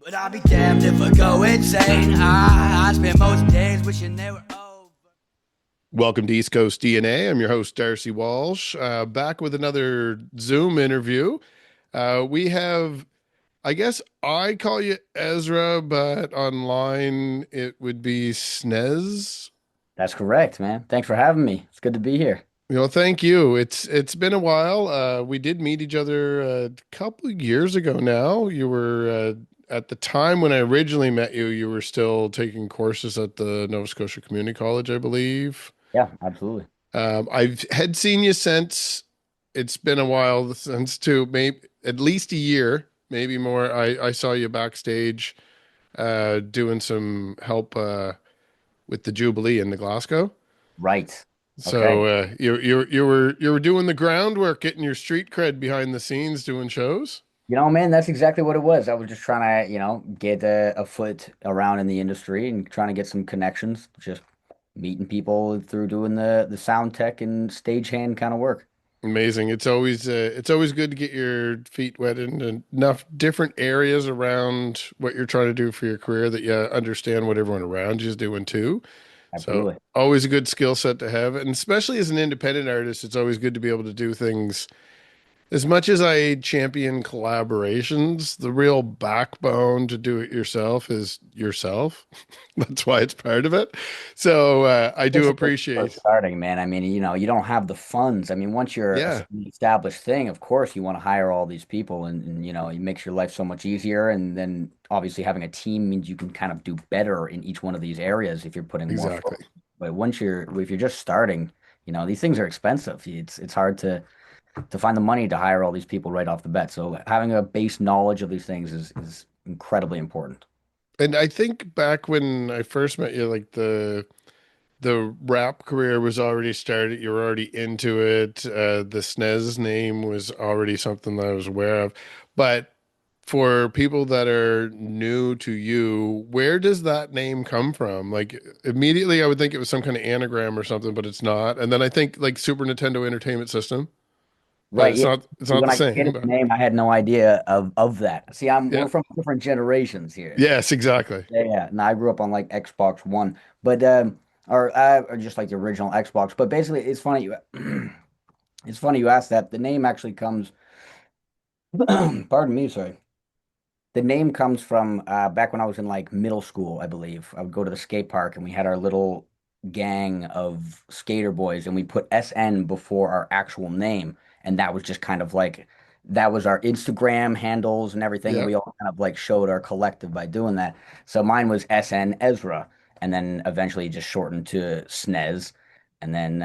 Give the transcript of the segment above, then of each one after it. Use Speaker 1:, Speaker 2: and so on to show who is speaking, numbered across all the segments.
Speaker 1: But I'll be damned if I go insane. I spend most days wishing they were over.
Speaker 2: Welcome to East Coast DNA. I'm your host, Darcy Walsh, back with another Zoom interview. We have, I guess I call you Ezra, but online it would be Snez.
Speaker 3: That's correct, man. Thanks for having me. It's good to be here.
Speaker 2: Thank you. It's been a while. We did meet each other a couple of years ago now. You were at the time when I originally met you, you were still taking courses at the Nova Scotia Community College, I believe.
Speaker 3: Yeah, absolutely.
Speaker 2: I've had seen you since. It's been a while since too, maybe at least a year, maybe more. I saw you backstage doing some help with the Jubilee in the Glasgow.
Speaker 3: Right. Okay.
Speaker 2: So you were doing the groundwork, getting your street cred behind the scenes, doing shows.
Speaker 3: Man, that's exactly what it was. I was just trying to, get a foot around in the industry and trying to get some connections, just meeting people through doing the sound tech and stagehand kind of work.
Speaker 2: Amazing. It's always good to get your feet wet in enough different areas around what you're trying to do for your career that you understand what everyone around you is doing too. So
Speaker 3: Absolutely.
Speaker 2: always a good skill set to have. And especially as an independent artist, it's always good to be able to do things. As much as I champion collaborations, the real backbone to do it yourself is yourself. That's why it's part of it. So I do
Speaker 3: Especially when you're
Speaker 2: appreciate.
Speaker 3: first starting, man. I mean, you don't have the funds. I mean, once you're
Speaker 2: Yeah,
Speaker 3: an established thing, of course, you want to hire all these people and it makes your life so much easier. And then obviously having a team means you can kind of do better in each one of these areas if you're putting more
Speaker 2: exactly.
Speaker 3: focus. But if you're just starting, these things are expensive. It's hard to find the money to hire all these people right off the bat. So having a base knowledge of these things is incredibly important.
Speaker 2: And I think back when I first met you, like the rap career was already started. You were already into it. The Snez name was already something that I was aware of. But for people that are new to you, where does that name come from? Like immediately I would think it was some kind of anagram or something, but it's not. And then I think like Super Nintendo Entertainment System, but
Speaker 3: Right. Yeah.
Speaker 2: it's not
Speaker 3: When
Speaker 2: the
Speaker 3: I
Speaker 2: same.
Speaker 3: created the
Speaker 2: But
Speaker 3: name, I had no idea of that. See,
Speaker 2: yeah.
Speaker 3: we're from different generations here.
Speaker 2: Yes, exactly.
Speaker 3: Yeah, yeah. And I grew up on like Xbox One, but or just like the original Xbox. But basically, it's funny you it's funny you asked that. The name actually comes, pardon me, sorry. The name comes from back when I was in like middle school, I believe. I would go to the skate park and we had our little gang of skater boys and we put SN before our actual name. And that was just kind of like that was our Instagram handles and everything. And
Speaker 2: Yeah.
Speaker 3: we all kind of like showed our collective by doing that. So mine was SN Ezra and then eventually just shortened to Snez. And then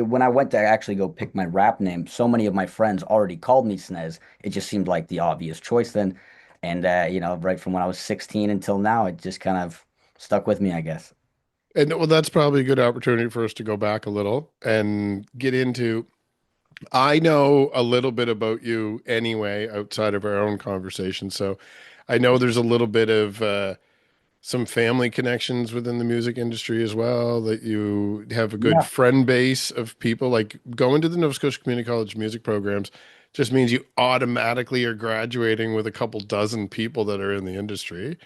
Speaker 3: when I went to actually go pick my rap name, so many of my friends already called me Snez. It just seemed like the obvious choice then. And right from when I was 16 until now, it just kind of stuck with me, I guess.
Speaker 2: And well, that's probably a good opportunity for us to go back a little and get into. I know a little bit about you anyway, outside of our own conversation. So I know there's a little bit of some family connections within the music industry as well, that you have a good
Speaker 3: Yeah.
Speaker 2: friend base of people. Like going to the Nova Scotia Community College music programs just means you automatically are graduating with a couple dozen people that are in the industry.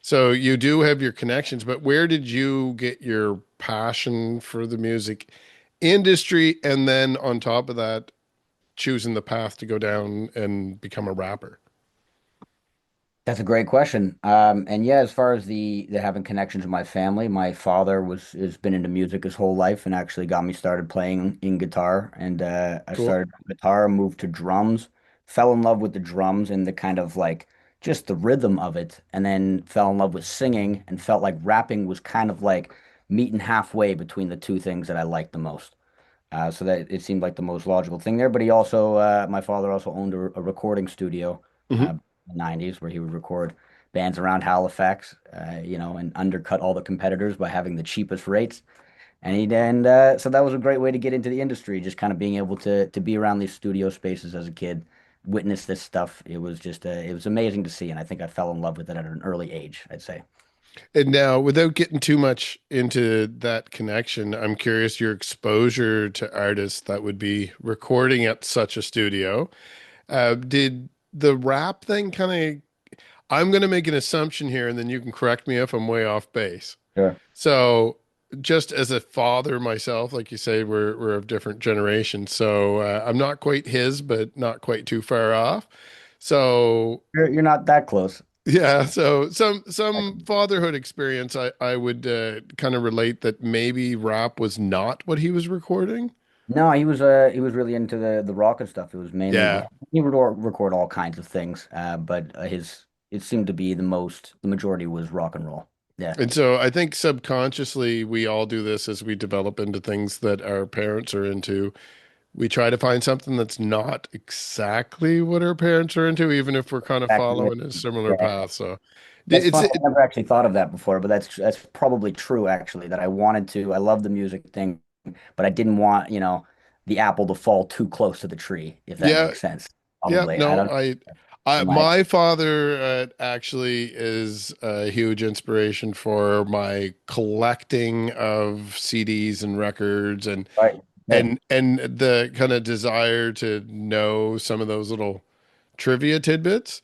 Speaker 2: So you do have your connections, but where did you get your passion for the music industry? And then on top of that, choosing the path to go down and become a rapper?
Speaker 3: That's a great question. And yeah, as far as the having connections with my family, my father has been into music his whole life and actually got me started playing in guitar. And I
Speaker 2: Cool.
Speaker 3: started guitar, moved to drums, fell in love with the drums and the kind of like just the rhythm of it, and then fell in love with singing and felt like rapping was kind of like meeting halfway between the two things that I liked the most. So that it seemed like the most logical thing there. But my father also owned a recording studio
Speaker 2: Hmm.
Speaker 3: in the 90s where he would record bands around Halifax, and undercut all the competitors by having the cheapest rates. So that was a great way to get into the industry, just kind of being able to be around these studio spaces as a kid, witness this stuff. It was amazing to see, and I think I fell in love with it at an early age, I'd say.
Speaker 2: And now, without getting too much into that connection, I'm curious your exposure to artists that would be recording at such a studio. Did the rap thing kind of, I'm going to make an assumption here, and then you can correct me if I'm way off base.
Speaker 3: Sure.
Speaker 2: So, just as a father myself, like you say, we're of different generations. So I'm not quite his, but not quite too far off. So
Speaker 3: You're not that close.
Speaker 2: yeah, so some fatherhood experience, I would kind of relate that maybe rap was not what he was recording.
Speaker 3: No, he was really into the rock and stuff. It was mainly
Speaker 2: Yeah.
Speaker 3: he would record all kinds of things, but his it seemed to be the majority was rock and roll. Yeah,
Speaker 2: And so I think subconsciously we all do this as we develop into things that our parents are into. We try to find something that's not exactly what our parents are into, even if we're kind of
Speaker 3: exactly it.
Speaker 2: following a similar
Speaker 3: Yeah,
Speaker 2: path. So
Speaker 3: that's
Speaker 2: it's
Speaker 3: fun. I never actually thought of that before, but that's probably true actually. That I wanted to. I love the music thing, but I didn't want, the apple to fall too close to the tree, if that
Speaker 2: yeah,
Speaker 3: makes sense.
Speaker 2: yeah.
Speaker 3: Probably. I
Speaker 2: No,
Speaker 3: don't know. My
Speaker 2: my father actually is a huge inspiration for my collecting of CDs and records
Speaker 3: right. Okay.
Speaker 2: and the kind of desire to know some of those little trivia tidbits.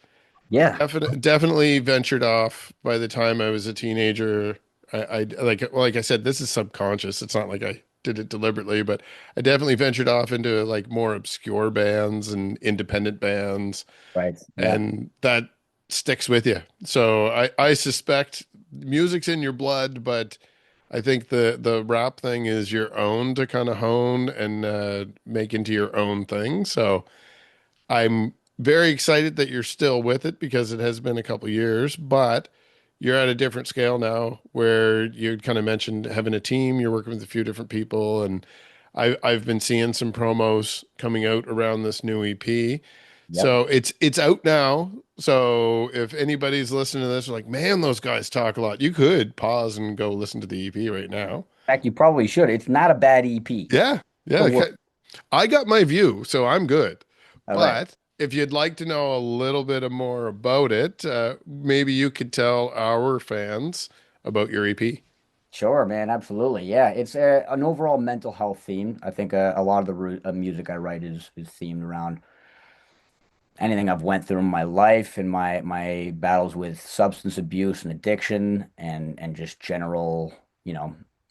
Speaker 3: Yeah.
Speaker 2: Definitely ventured off by the time I was a teenager. I like I said, this is subconscious. It's not like I did it deliberately, but I definitely ventured off into like more obscure bands and independent bands,
Speaker 3: Right. Yeah.
Speaker 2: and that sticks with you. So I suspect music's in your blood, but I think the rap thing is your own to kind of hone and make into your own thing. So I'm very excited that you're still with it because it has been a couple years, but you're at a different scale now where you kind of mentioned having a team, you're working with a few different people, and I've been seeing some promos coming out around this new EP.
Speaker 3: Yep.
Speaker 2: So it's out now. So if anybody's listening to this, like, man, those guys talk a lot, you could pause and go listen to the EP right now.
Speaker 3: In fact, you probably should. It's not a bad EP.
Speaker 2: Yeah,
Speaker 3: The
Speaker 2: yeah.
Speaker 3: work.
Speaker 2: I got my view, so I'm good.
Speaker 3: All right.
Speaker 2: But if you'd like to know a little bit more about it, maybe you could tell our fans about your EP.
Speaker 3: Sure, man. Absolutely. Yeah. It's an overall mental health theme. I think a lot of the music I write is themed around anything I've went through in my life and my battles with substance abuse and addiction and just general,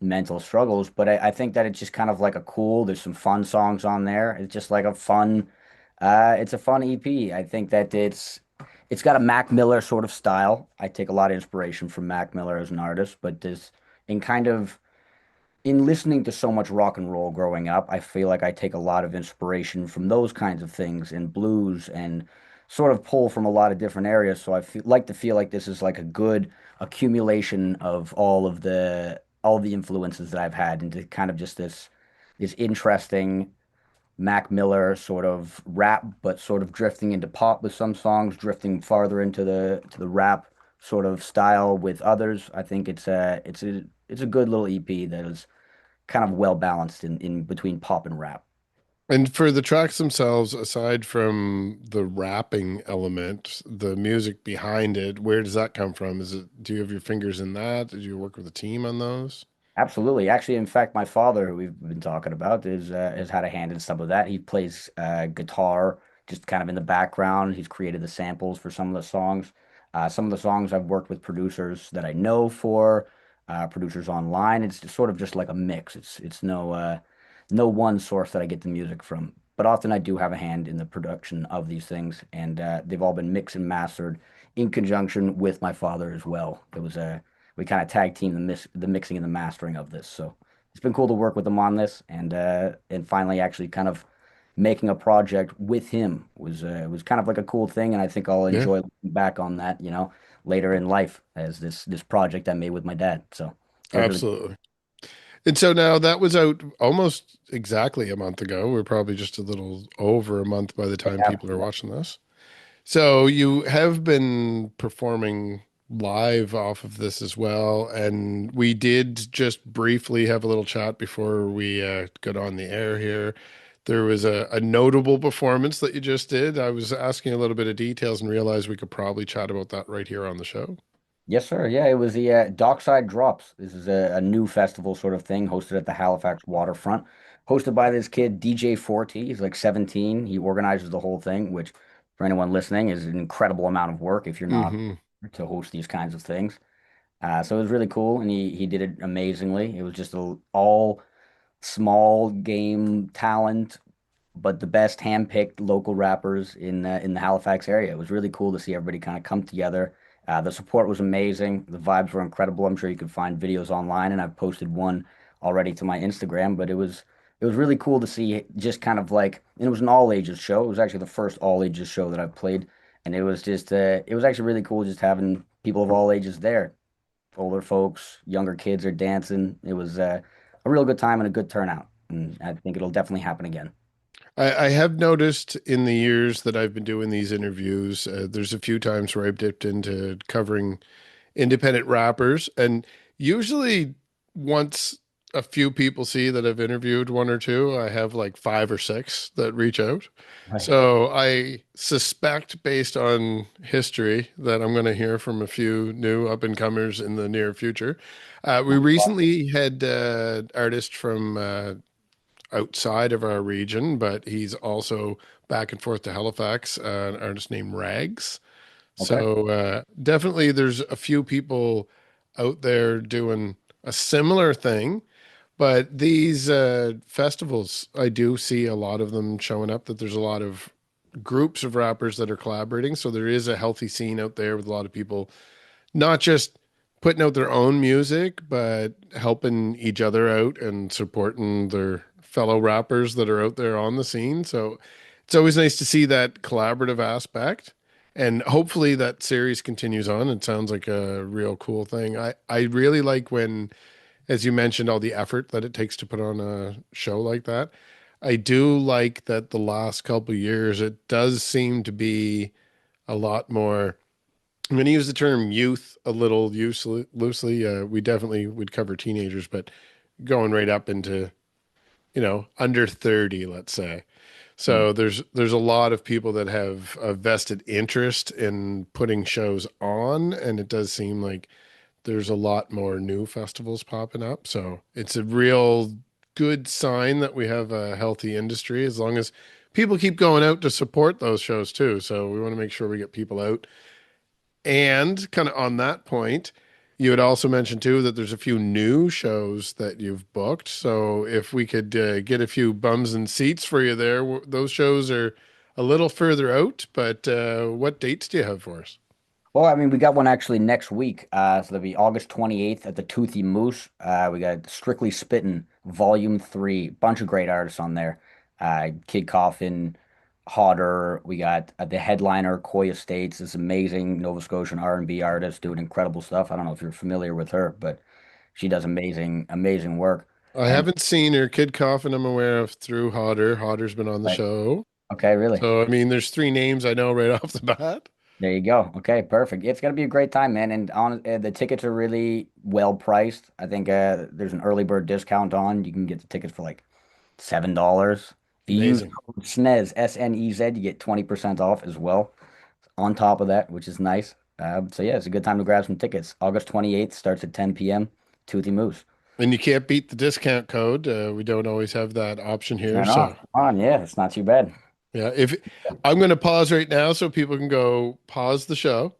Speaker 3: mental struggles. But I think that it's just kind of like there's some fun songs on there. It's just like it's a fun EP. I think that it's got a Mac Miller sort of style. I take a lot of inspiration from Mac Miller as an artist, but this in kind of in listening to so much rock and roll growing up, I feel like I take a lot of inspiration from those kinds of things and blues and sort of pull from a lot of different areas. So like to feel like this is like a good accumulation of all the influences that I've had into kind of just this interesting Mac Miller sort of rap, but sort of drifting into pop with some songs, drifting farther into the rap sort of style with others. I think it's a good little EP that is kind of well balanced in between pop and rap.
Speaker 2: And for the tracks themselves, aside from the rapping element, the music behind it, where does that come from? Do you have your fingers in that? Did you work with a team on those?
Speaker 3: Absolutely. Actually, in fact, my father, who we've been talking about, has had a hand in some of that. He plays guitar just kind of in the background. He's created the samples for some of the songs. Some of the songs I've worked with producers that I know for, producers online. It's just sort of just like a mix. It's no one source that I get the music from. But often I do have a hand in the production of these things, and they've all been mixed and mastered in conjunction with my father as well. It was a We kind of tag team the mixing and the mastering of this. So it's been cool to work with him on this, and finally actually kind of making a project with him was kind of like a cool thing, and I think I'll
Speaker 2: Yeah,
Speaker 3: enjoy looking back on that, later in life as this project I made with my dad. So it was really
Speaker 2: absolutely. And so now that was out almost exactly a month ago. We're probably just a little over a month by the time
Speaker 3: yeah,
Speaker 2: people are watching this. So you have been performing live off of this as well, and we did just briefly have a little chat before we got on the air here. There was a notable performance that you just did. I was asking a little bit of details and realized we could probably chat about that right here on the show.
Speaker 3: Yes, sir. Yeah, it was the Dockside Drops. This is a new festival sort of thing hosted at the Halifax waterfront, hosted by this kid, DJ 40. He's like 17. He organizes the whole thing, which for anyone listening is an incredible amount of work if you're not
Speaker 2: Hmm.
Speaker 3: to host these kinds of things. So it was really cool, and he did it amazingly. It was just all small game talent, but the best handpicked local rappers in the Halifax area. It was really cool to see everybody kind of come together. The support was amazing. The vibes were incredible. I'm sure you could find videos online, and I've posted one already to my Instagram. But it was really cool to see just kind of like, and it was an all ages show. It was actually the first all ages show that I've played, and it was actually really cool just having people of all ages there. Older folks, younger kids are dancing. It was a real good time and a good turnout, and I think it'll definitely happen again.
Speaker 2: I have noticed in the years that I've been doing these interviews, there's a few times where I've dipped into covering independent rappers, and usually once a few people see that I've interviewed one or two, I have like five or six that reach out.
Speaker 3: Right.
Speaker 2: So I suspect, based on history, that I'm going to hear from a few new up and comers in the near future. We recently had artist from outside of our region, but he's also back and forth to Halifax, an artist named Rags.
Speaker 3: Okay.
Speaker 2: So definitely there's a few people out there doing a similar thing, but these festivals, I do see a lot of them showing up, that there's a lot of groups of rappers that are collaborating. So there is a healthy scene out there with a lot of people not just putting out their own music, but helping each other out and supporting their fellow rappers that are out there on the scene. So it's always nice to see that collaborative aspect. And hopefully that series continues on. It sounds like a real cool thing. I really like when, as you mentioned, all the effort that it takes to put on a show like that. I do like that the last couple of years, it does seem to be a lot more. I'm going to use the term youth a little loosely. We definitely would cover teenagers, but going right up into, under 30, let's say.
Speaker 3: Mm.
Speaker 2: So there's a lot of people that have a vested interest in putting shows on, and it does seem like there's a lot more new festivals popping up. So it's a real good sign that we have a healthy industry, as long as people keep going out to support those shows too. So we want to make sure we get people out. And kind of on that point, you had also mentioned too that there's a few new shows that you've booked. So if we could get a few bums and seats for you there, those shows are a little further out, but what dates do you have for us?
Speaker 3: Well, I mean, we got one actually next week. So that'll be August 28th at the Toothy Moose. We got Strictly Spittin' Volume 3. Bunch of great artists on there. Kid Coffin, Hodder. We got the headliner, Coy Estates, this amazing Nova Scotian R&B artist doing incredible stuff. I don't know if you're familiar with her, but she does amazing, amazing work.
Speaker 2: I
Speaker 3: And
Speaker 2: haven't seen her. Kid Coffin, I'm aware of through Hodder. Hodder's been on the
Speaker 3: right.
Speaker 2: show.
Speaker 3: Okay, really.
Speaker 2: So, I mean, there's three names I know right off the bat.
Speaker 3: There you go. Okay, perfect. It's gonna be a great time, man. And the tickets are really well priced. I think there's an early bird discount on. You can get the tickets for like $7. If you use
Speaker 2: Amazing.
Speaker 3: code SNEZ, SNEZ, you get 20% off as well on top of that, which is nice. So yeah, it's a good time to grab some tickets. August 28th starts at 10 p.m. Toothy Moose.
Speaker 2: And you can't beat the discount code. We don't always have that option here.
Speaker 3: Turn off.
Speaker 2: So,
Speaker 3: Come on, yeah, it's not too bad.
Speaker 2: yeah, if I'm going to pause right now so people can go pause the show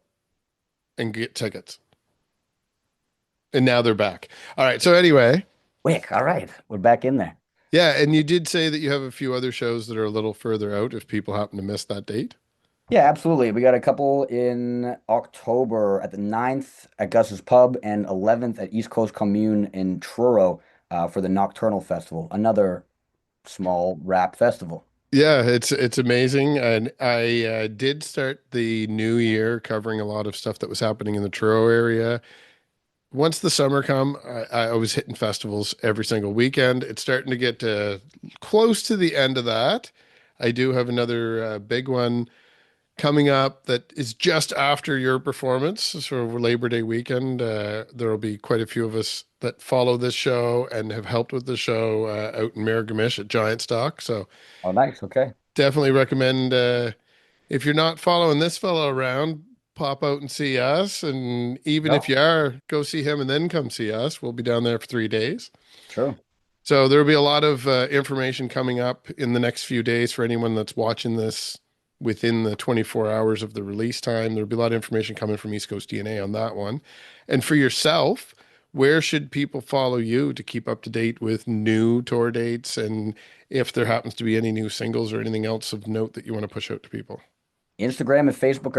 Speaker 2: and get tickets. And now they're back. All right. So anyway,
Speaker 3: Wick. All right, we're back in there.
Speaker 2: yeah, and you did say that you have a few other shows that are a little further out if people happen to miss that date.
Speaker 3: Yeah, absolutely. We got a couple in October at the 9th at Gus's Pub and 11th at East Coast Commune in Truro for the Nocturnal Festival, another small rap festival.
Speaker 2: Yeah, it's amazing. And I did start the new year covering a lot of stuff that was happening in the Truro area. Once the summer come, I was hitting festivals every single weekend. It's starting to get close to the end of that. I do have another big one coming up that is just after your performance, so Labor Day weekend. There will be quite a few of us that follow this show and have helped with the show out in Miragamish at Giant Stock. So
Speaker 3: Oh, nice. Okay.
Speaker 2: definitely recommend if you're not following this fellow around, pop out and see us. And even
Speaker 3: No,
Speaker 2: if you are, go see him and then come see us. We'll be down there for 3 days.
Speaker 3: true.
Speaker 2: So there will be a lot of information coming up in the next few days for anyone that's watching this within the 24 hours of the release time. There'll be a lot of information coming from East Coast DNA on that one. And for yourself, where should people follow you to keep up to date with new tour dates and if there happens to be any new singles or anything else of note that you want to push out to people?
Speaker 3: Instagram and Facebook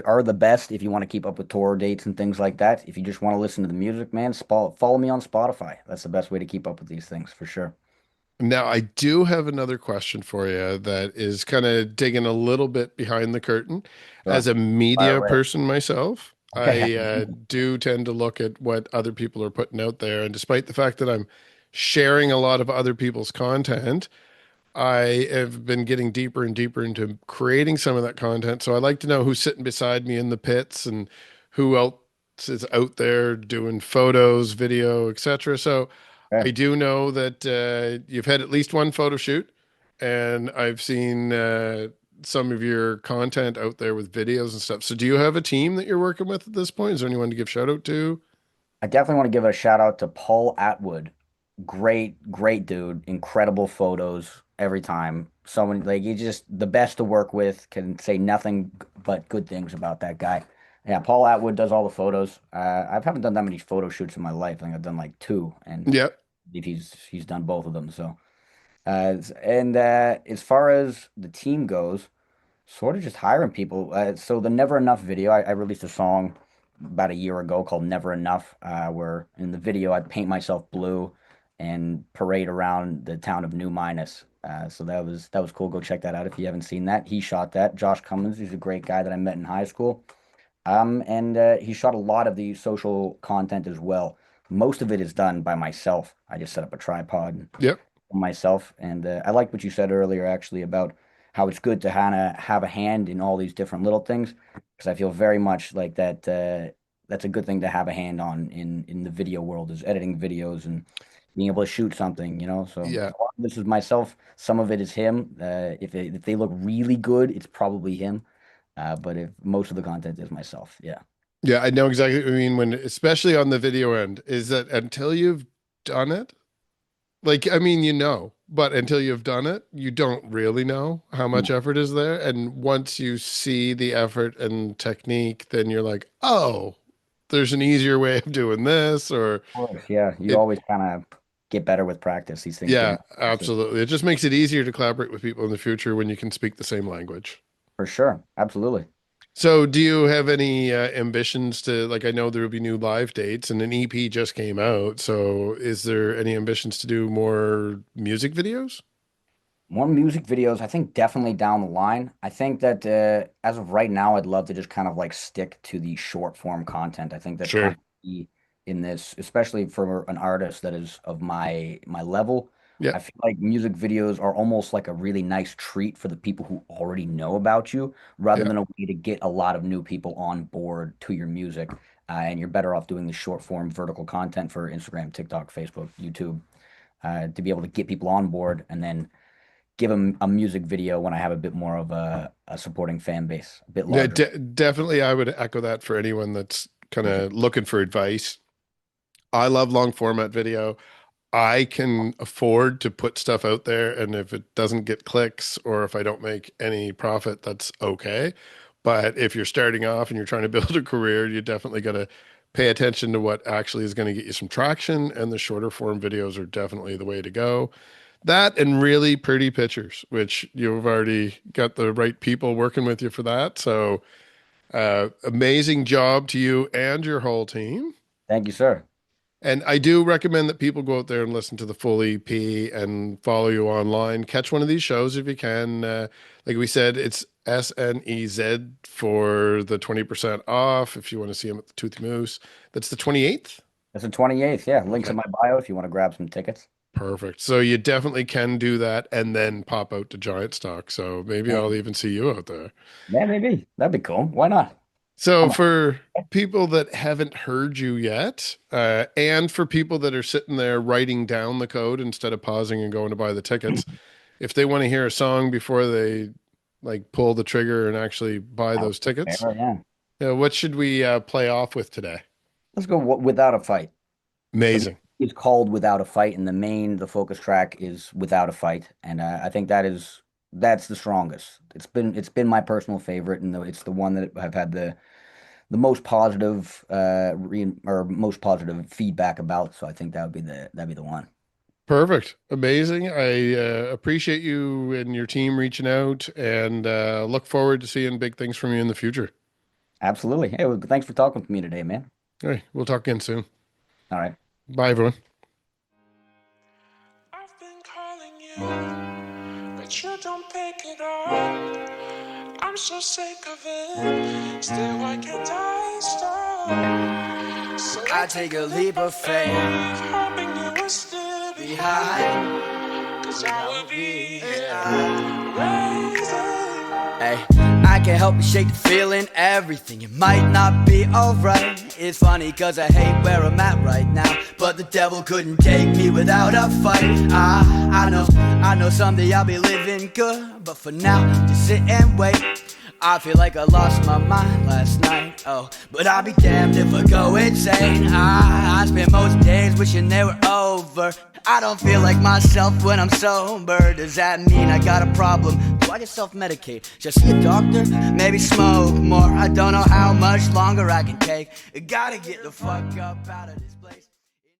Speaker 3: are the best if you want to keep up with tour dates and things like that. If you just want to listen to the music, man, follow me on Spotify. That's the best way to keep up with these things for sure.
Speaker 2: Now, I do have another question for you that is kind of digging a little bit behind the curtain. As
Speaker 3: Sure.
Speaker 2: a
Speaker 3: Fire
Speaker 2: media
Speaker 3: away.
Speaker 2: person myself,
Speaker 3: Okay.
Speaker 2: I do tend to look at what other people are putting out there. And despite the fact that I'm sharing a lot of other people's content, I have been getting deeper and deeper into creating some of that content. So I like to know who's sitting beside me in the pits and who else is out there doing photos, video, etc. So
Speaker 3: Okay.
Speaker 2: I do know that you've had at least one photo shoot, and I've seen some of your content out there with videos and stuff. So do you have a team that you're working with at this point? Is there anyone to give shout out to?
Speaker 3: I definitely want to give a shout out to Paul Atwood. Great, great dude. Incredible photos every time. Someone like he's just the best to work with. Can say nothing but good things about that guy. Yeah, Paul Atwood does all the photos. I haven't done that many photo shoots in my life. I think I've done like two, and
Speaker 2: Yeah,
Speaker 3: he's done both of them. So, as far as the team goes, sort of just hiring people. So the Never Enough video, I released a song about a year ago called Never Enough, where in the video I paint myself blue and parade around the town of New Minas. So that was cool. Go check that out if you haven't seen that. He shot that. Josh Cummins, he's a great guy that I met in high school. And he shot a lot of the social content as well. Most of it is done by myself. I just set up a tripod
Speaker 2: yep.
Speaker 3: myself. And I like what you said earlier, actually, about how it's good to kind of have a hand in all these different little things, because I feel very much like that. That's a good thing to have a hand on in the video world is editing videos and being able to shoot something, you know. So
Speaker 2: Yeah.
Speaker 3: a lot of this is myself. Some of it is him. If they look really good, it's probably him. But if most of the content is myself, yeah.
Speaker 2: Yeah, I know exactly what you mean when, especially on the video end, is that until you've done it, like, I mean, you know, but until you've done it, you don't really know how
Speaker 3: No,
Speaker 2: much effort is there. And once you see the effort and technique, then you're like, oh, there's an easier way of doing this, or
Speaker 3: of course, yeah. You
Speaker 2: it,
Speaker 3: always kind of get better with practice. These things get
Speaker 2: yeah,
Speaker 3: more impressive.
Speaker 2: absolutely. It just makes it easier to collaborate with people in the future when you can speak the same language.
Speaker 3: For sure, absolutely.
Speaker 2: So, do you have any ambitions to, like, I know there will be new live dates and an EP just came out. So, is there any ambitions to do more music videos?
Speaker 3: More music videos, I think definitely down the line. I think that as of right now, I'd love to just kind of like stick to the short form content. I think that's kind
Speaker 2: Sure.
Speaker 3: of key in this, especially for an artist that is of my level.
Speaker 2: Yeah.
Speaker 3: I feel like music videos are almost like a really nice treat for the people who already know about you, rather
Speaker 2: Yeah.
Speaker 3: than a way to get a lot of new people on board to your music. And you're better off doing the short form vertical content for Instagram, TikTok, Facebook, YouTube, to be able to get people on board and then give them a music video when I have a bit more of a supporting fan base, a bit
Speaker 2: Yeah,
Speaker 3: larger.
Speaker 2: definitely. I would echo that for anyone that's kind of looking for advice. I love long format video. I can afford to put stuff out there, and if it doesn't get clicks or if I don't make any profit, that's okay. But if you're starting off and you're trying to build a career, you definitely got to pay attention to what actually is going to get you some traction, and the shorter form videos are definitely the way to go. That and really pretty pictures, which you've already got the right people working with you for that. So, amazing job to you and your whole team.
Speaker 3: Thank you, sir.
Speaker 2: And I do recommend that people go out there and listen to the full EP and follow you online. Catch one of these shows if you can. Like we said, it's SNEZ for the 20% off if you want to see him at the Toothy Moose. That's the 28th.
Speaker 3: It's the 28th. Yeah, links
Speaker 2: Okay,
Speaker 3: in my bio if you want to grab some tickets.
Speaker 2: perfect. So you definitely can do that and then pop out to Giant Stock. So maybe
Speaker 3: Yeah,
Speaker 2: I'll even see you out there.
Speaker 3: yeah, maybe that'd be cool. Why not?
Speaker 2: So
Speaker 3: I'm a-
Speaker 2: for people that haven't heard you yet, and for people that are sitting there writing down the code instead of pausing and going to buy the tickets, if they want to hear a song before they like pull the trigger and actually buy those tickets,
Speaker 3: Yeah.
Speaker 2: what should we play off with today?
Speaker 3: Let's go without a fight. The
Speaker 2: Amazing.
Speaker 3: is called Without a Fight, and the focus track is Without a Fight, and I think that is that's the strongest. It's been my personal favorite, and it's the one that I've had the most positive most positive feedback about. So I think that'd be the one.
Speaker 2: Perfect. Amazing. I appreciate you and your team reaching out, and look forward to seeing big things from you in the future.
Speaker 3: Absolutely. Hey, well, thanks for talking with me today, man.
Speaker 2: All right. We'll talk again soon.
Speaker 3: All right.
Speaker 2: Bye, everyone.
Speaker 4: I've been calling you, but you don't pick it up. I'm so sick of it. Still, why can't I stop? So
Speaker 1: I take a leap of faith,
Speaker 4: hoping you will still be
Speaker 1: behind.
Speaker 4: 'cause I will be raising.
Speaker 1: Hey, I can't help but shake the feeling, everything, it might not be alright. It's funny cause I hate where I'm at right now, but the devil couldn't take me without a fight. I know someday I'll be living good, but for now, just sit and wait. I feel like I lost my mind last night, oh, but I'll be damned if I go insane. I spend most days wishing they were over. I don't feel like myself when I'm sober. Does that mean I got a problem? Do I just self-medicate? Should I see a doctor? Maybe smoke more. I don't know how much longer I can take. I gotta get the fuck up out of this.